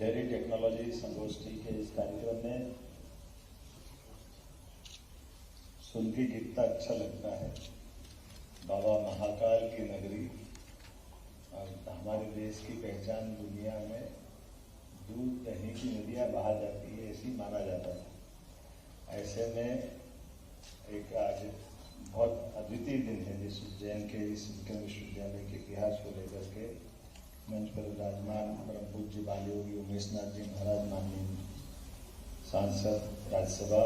Dairy technology संगोष्ठी के इस कार्यक्रम में सुन के कितना अच्छा लगता है। बाबा महाकाल की नगरी और हमारे देश की पहचान दुनिया में दूध दही की नदियां बहा जाती है, ऐसी माना जाता था। ऐसे में एक आज बहुत अद्वितीय दिन है जिस उज्जैन के इस विक्रम विश्वविद्यालय के इतिहास को लेकर के मंच पर विराजमान परम पूज्य बाल योगी उमेश नाथ जी महाराज, माननीय सांसद राज्यसभा,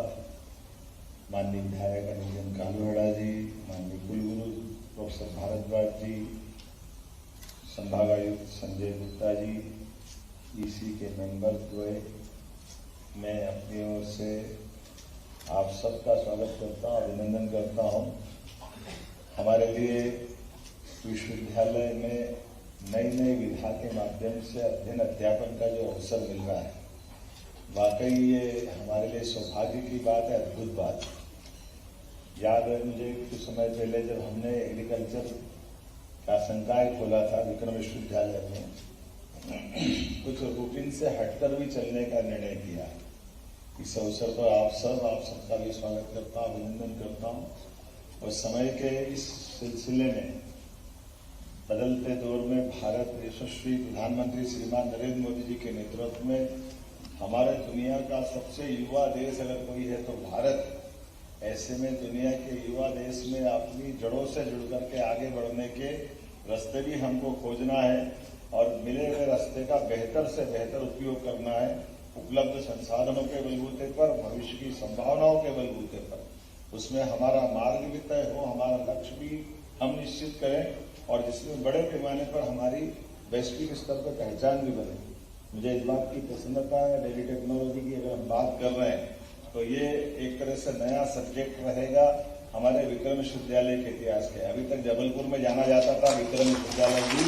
माननीय विधायक अनिल कालूहड़ा जी, माननीय कुलगुरु प्रोफेसर भारद्वाज जी, संभागायुक्त संजय गुप्ता जी, ईसी के मेंबर द्वय, मैं अपनी ओर से आप सबका स्वागत करता हूँ, अभिनंदन करता हूँ। हमारे लिए विश्वविद्यालय में नई नई विधा के माध्यम से अध्ययन अध्यापन का जो अवसर मिल रहा है, वाकई ये हमारे लिए सौभाग्य की बात है, अद्भुत बात। याद है मुझे कुछ समय पहले जब हमने एग्रीकल्चर का संकाय खोला था विक्रम विश्वविद्यालय में, कुछ रूटीन से हटकर भी चलने का निर्णय किया। इस अवसर पर आप सबका भी स्वागत करता हूँ, अभिनंदन करता हूँ। और समय के इस सिलसिले में बदलते दौर में भारत यशस्वी प्रधानमंत्री श्रीमान नरेंद्र मोदी जी के नेतृत्व में हमारे दुनिया का सबसे युवा देश अगर कोई है तो भारत। ऐसे में दुनिया के युवा देश में अपनी जड़ों से जुड़ करके आगे बढ़ने के रास्ते भी हमको खोजना है और मिले हुए रास्ते का बेहतर से बेहतर उपयोग करना है। उपलब्ध संसाधनों के बलबूते पर, भविष्य की संभावनाओं के बलबूते पर, उसमें हमारा मार्ग भी तय हो, हमारा लक्ष्य भी हम निश्चित करें और जिसमें बड़े पैमाने पर हमारी वैश्विक स्तर पर पहचान भी बने। मुझे इस बात की प्रसन्नता है, डेयरी टेक्नोलॉजी की अगर हम बात कर रहे हैं तो ये एक तरह से नया सब्जेक्ट रहेगा हमारे विक्रम विश्वविद्यालय के इतिहास के। अभी तक जबलपुर में जाना जाता था विक्रम विश्वविद्यालय भी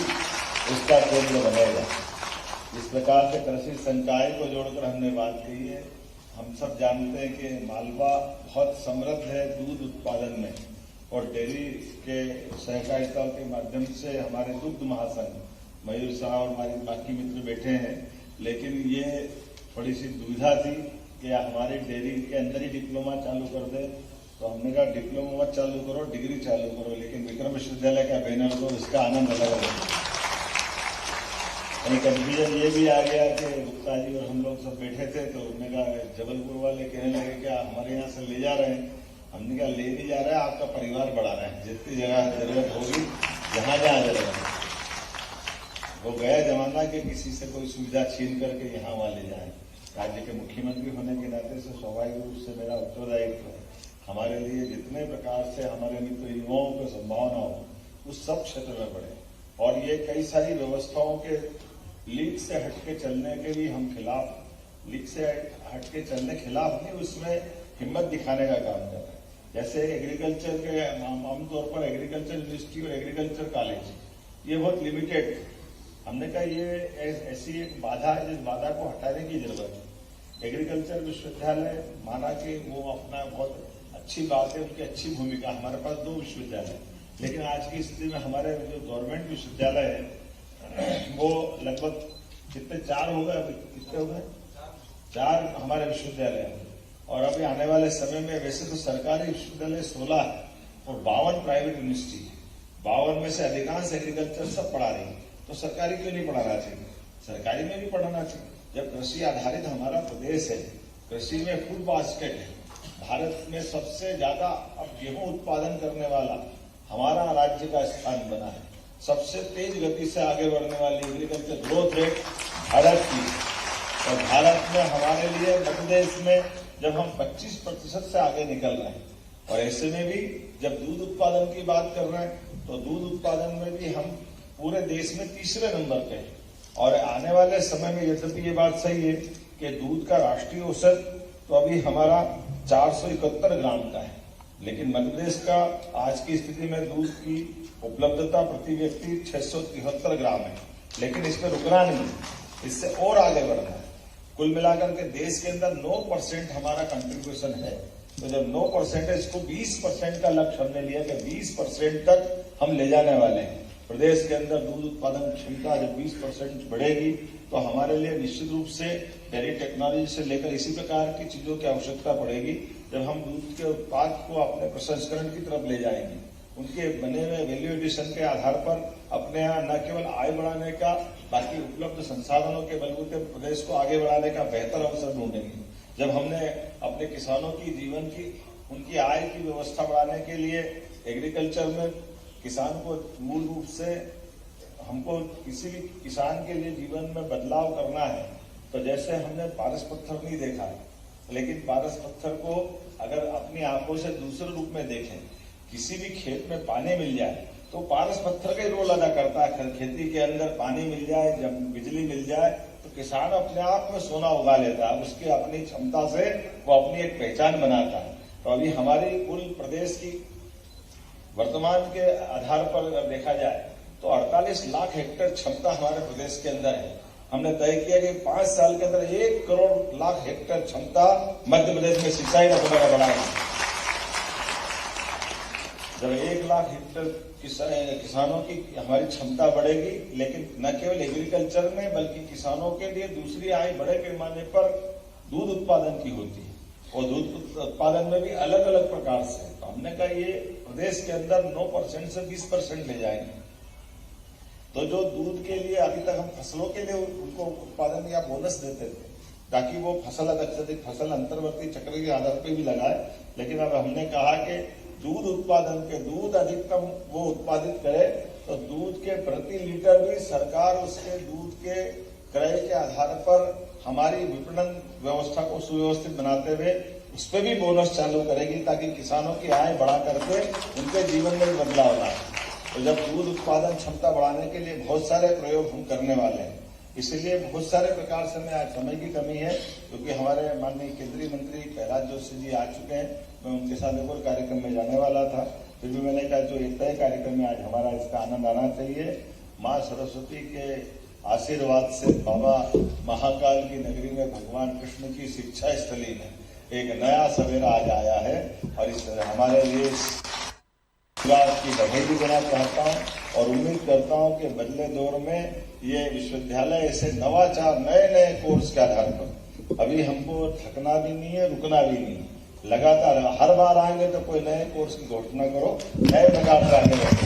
उसका केंद्र बनेगा। इस प्रकार से कृषि संकाय को जोड़कर हमने बात कही है। हम सब जानते हैं कि मालवा बहुत समृद्ध है दूध उत्पादन में और डेयरी के सहकारिता के माध्यम से हमारे दुग्ध महासंघ मयूर साहब और हमारे बाकी मित्र बैठे हैं, लेकिन ये थोड़ी सी दुविधा थी कि हमारे डेयरी के अंदर ही डिप्लोमा चालू कर दे, तो हमने कहा डिप्लोमा मत चालू करो, डिग्री चालू करो, लेकिन विक्रम विश्वविद्यालय का बैनर को इसका आनंद अलग है। कन्फ्यूजन ये भी आ गया कि गुप्ता जी और हम लोग सब बैठे थे तो उन्होंने कहा जबलपुर वाले कहने लगे क्या हमारे यहाँ से ले जा रहे हैं। हमने कहा ले नहीं जा रहे हैं, आपका परिवार बढ़ा रहे हैं, जितनी जगह जरूरत होगी जहाँ जहाँ जरूरत है। वो गया जमाना कि किसी से कोई सुविधा छीन करके यहाँ वहाँ ले जाए। राज्य के मुख्यमंत्री होने के नाते से स्वाभाविक रूप से मेरा उत्तरदायित्व है हमारे लिए जितने प्रकार से हमारे मित्र युवाओं को संभावना हो उस सब क्षेत्र में बढ़े। और ये कई सारी व्यवस्थाओं के लीक से हटके चलने के भी हम खिलाफ, लीक से हटके चलने खिलाफ नहीं, उसमें हिम्मत दिखाने का काम कर रहे हैं। जैसे एग्रीकल्चर के आमतौर पर एग्रीकल्चर यूनिवर्सिटी और एग्रीकल्चर कॉलेज ये बहुत लिमिटेड है। हमने कहा ये ऐसी एक बाधा है जिस बाधा को हटाने की जरूरत है। एग्रीकल्चर विश्वविद्यालय माना कि वो अपना बहुत अच्छी बात है, उनकी अच्छी भूमिका। हमारे पास 2 विश्वविद्यालय, लेकिन आज की स्थिति में हमारे जो गवर्नमेंट विश्वविद्यालय है वो लगभग कितने 4 हो गए, कितने हो गए 4 हमारे विश्वविद्यालय हैं। और अभी आने वाले समय में वैसे तो सरकारी विश्वविद्यालय 16 है और 52 प्राइवेट यूनिवर्सिटी है। 52 में से अधिकांश एग्रीकल्चर सब पढ़ा रही है, तो सरकारी क्यों नहीं पढ़ाना चाहिए? सरकारी में भी पढ़ाना चाहिए। जब कृषि आधारित हमारा प्रदेश है, कृषि में फूड बास्केट है, भारत में सबसे ज्यादा अब गेहूं उत्पादन करने वाला हमारा राज्य का स्थान बना है। सबसे तेज गति से आगे बढ़ने वाली एग्रीकल्चर ग्रोथ रेट भारत की, और भारत में हमारे लिए मध्य प्रदेश में जब हम 25% से आगे निकल रहे हैं। और ऐसे में भी जब दूध उत्पादन की बात कर रहे हैं तो दूध उत्पादन में भी हम पूरे देश में 3रे नंबर पे हैं। और आने वाले समय में यद्यपि ये बात सही है कि दूध का राष्ट्रीय औसत तो अभी हमारा 471 ग्राम का है, लेकिन मध्य प्रदेश का आज की स्थिति में दूध की उपलब्धता प्रति व्यक्ति 673 ग्राम है। लेकिन इसमें रुकना नहीं है, इससे और आगे बढ़ना है। कुल मिलाकर के देश के अंदर 9% हमारा कंट्रीब्यूशन है। तो जब 9% है, इसको 20% का लक्ष्य हमने लिया कि 20% तक हम ले जाने वाले हैं। प्रदेश के अंदर दूध उत्पादन क्षमता जब 20% बढ़ेगी तो हमारे लिए निश्चित रूप से डेयरी टेक्नोलॉजी से लेकर इसी प्रकार की चीजों की आवश्यकता पड़ेगी। जब हम दूध के उत्पाद को अपने प्रसंस्करण की तरफ ले जाएंगे, उनके बने हुए वैल्यू एडिशन के आधार पर अपने यहाँ न केवल आय बढ़ाने का, बाकी उपलब्ध संसाधनों के बलबूते प्रदेश को आगे बढ़ाने का बेहतर अवसर ढूंढेंगे। जब हमने अपने किसानों की जीवन की, उनकी आय की व्यवस्था बढ़ाने के लिए एग्रीकल्चर में किसान को मूल रूप से हमको किसी भी किसान के लिए जीवन में बदलाव करना है, तो जैसे हमने पारस पत्थर नहीं देखा, लेकिन पारस पत्थर को अगर अपनी आंखों से दूसरे रूप में देखें, किसी भी खेत में पानी मिल जाए तो पारस पत्थर का ही रोल अदा करता है। खेती के अंदर पानी मिल जाए, जब बिजली मिल जाए तो किसान अपने आप में सोना उगा लेता है। उसकी अपनी क्षमता से वो अपनी एक पहचान बनाता है। तो अभी हमारी कुल प्रदेश की वर्तमान के आधार पर अगर देखा जाए तो 48 लाख हेक्टेयर क्षमता हमारे प्रदेश के अंदर है। हमने तय किया कि 5 साल के अंदर 1 करोड़ लाख हेक्टेयर क्षमता मध्य प्रदेश में सिंचाई का बढ़ाएगी। जब 1 लाख हेक्टेयर किसानों की हमारी क्षमता बढ़ेगी, लेकिन न केवल एग्रीकल्चर में बल्कि किसानों के लिए दूसरी आय बड़े पैमाने पर दूध उत्पादन की होती है, और दूध उत्पादन में भी अलग अलग प्रकार से। तो हमने कहा ये प्रदेश के अंदर 9% से 20% ले जाएंगे। तो जो दूध के लिए अभी तक हम फसलों के लिए उनको उत्पादन या बोनस देते थे ताकि वो फसल अधिक से अधिक फसल अंतर्वर्ती चक्र के आधार पर भी लगाए, लेकिन अब हमने कहा कि दूध उत्पादन के दूध अधिकतम वो उत्पादित करे तो दूध के प्रति लीटर भी सरकार उसके दूध के क्रय के आधार पर हमारी विपणन व्यवस्था को सुव्यवस्थित बनाते हुए उस पर भी बोनस चालू करेगी, ताकि किसानों की आय बढ़ा करके उनके जीवन में बदलाव लाए। तो जब दूध उत्पादन क्षमता बढ़ाने के लिए बहुत सारे प्रयोग हम करने वाले हैं, इसलिए बहुत सारे प्रकार से आज समय की कमी है, क्योंकि हमारे माननीय केंद्रीय मंत्री प्रहलाद जोशी जी आ चुके हैं। मैं उनके साथ एक और कार्यक्रम में जाने वाला था, फिर भी मैंने कहा जो तय कार्यक्रम में आज हमारा इसका आनंद आना चाहिए। माँ सरस्वती के आशीर्वाद से बाबा महाकाल की नगरी में भगवान कृष्ण की शिक्षा स्थली में एक नया सवेरा आज आया है, और इस हमारे लिए की बधाई भी देना चाहता हूँ और उम्मीद करता हूँ कि बदले दौर में ये विश्वविद्यालय ऐसे नवाचार नए कोर्स के आधार पर, अभी हमको थकना भी नहीं है, रुकना भी नहीं है, लगातार हर बार आएंगे तो कोई नए कोर्स की घोषणा करो, नए प्रकार से आगे बढ़ते।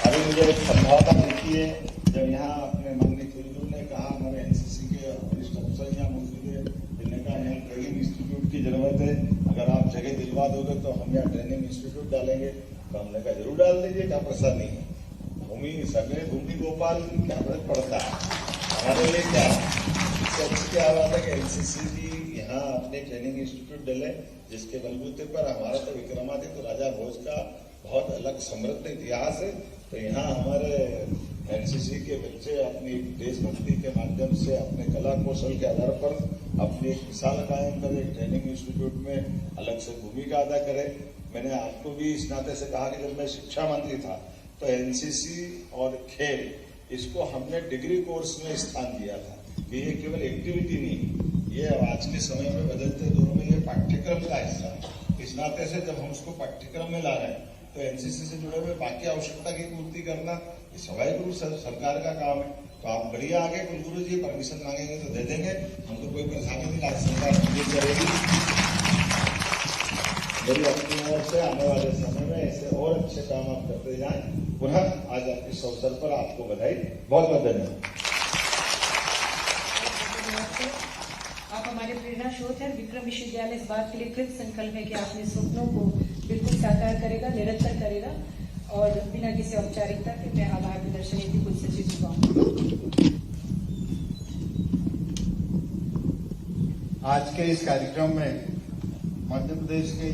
अभी मुझे एक संभावना दिखी है, जब यहाँ अपने माननीय कुलगुरु ने कहा हमारे एनसीसी के वरिष्ठ अफसर यहाँ मौजूद है, जिन्होंने कहा यहाँ ट्रेनिंग इंस्टीट्यूट की जरूरत है, अगर आप जगह दिलवा दोगे तो हम यहाँ ट्रेनिंग इंस्टीट्यूट डालेंगे। तो हमने कहा जरूर डाल दीजिए, क्या परेशानी है, भूमि सगे भूमि गोपाल क्या फर्क पड़ता है हमारे लिए, क्या सबसे क्या बात है कि एनसीसी भी यहाँ अपने ट्रेनिंग इंस्टीट्यूट डाले, जिसके बलबूते पर हमारा तो विक्रमादित्य राजा भोज का बहुत अलग समृद्ध इतिहास है। तो यहाँ हमारे एनसीसी के बच्चे अपनी देशभक्ति के माध्यम से अपने कला कौशल के आधार पर अपनी एक मिसाल कायम करे, ट्रेनिंग इंस्टीट्यूट में अलग से भूमिका अदा करे। मैंने आपको भी इस नाते से कहा कि जब मैं शिक्षा मंत्री था तो एनसीसी और खेल इसको हमने डिग्री कोर्स में स्थान दिया था कि ये केवल एक्टिविटी नहीं, ये आज के समय में बदलते दौर में ये पाठ्यक्रम का हिस्सा है। इस नाते से जब हम उसको पाठ्यक्रम में ला रहे हैं तो एनसीसी से जुड़े हुए बाकी आवश्यकता की पूर्ति करना ये स्वाभाविक रूप से सरकार का काम है। तो आप बढ़िया आगे कुलगुरु जी परमिशन मांगेंगे तो दे देंगे, हमको कोई परेशानी नहीं, राज्य सरकार मंजूर करेगी। मेरी अपनी ओर से आने वाले समय में ऐसे और अच्छे काम आप करते जाएं। पुनः आज इस अवसर पर आपको बधाई, बहुत बहुत धन्यवाद। आप हमारे प्रेरणा स्रोत हैं। विक्रम विश्वविद्यालय इस बात के लिए कृत संकल्प है कि अपने सपनों को बिल्कुल साकार करेगा, निरंतर करेगा। और बिना किसी औपचारिकता के मैं आभार प्रदर्शन हेतु कुल सचिव जी को आज के इस कार्यक्रम में मध्य प्रदेश के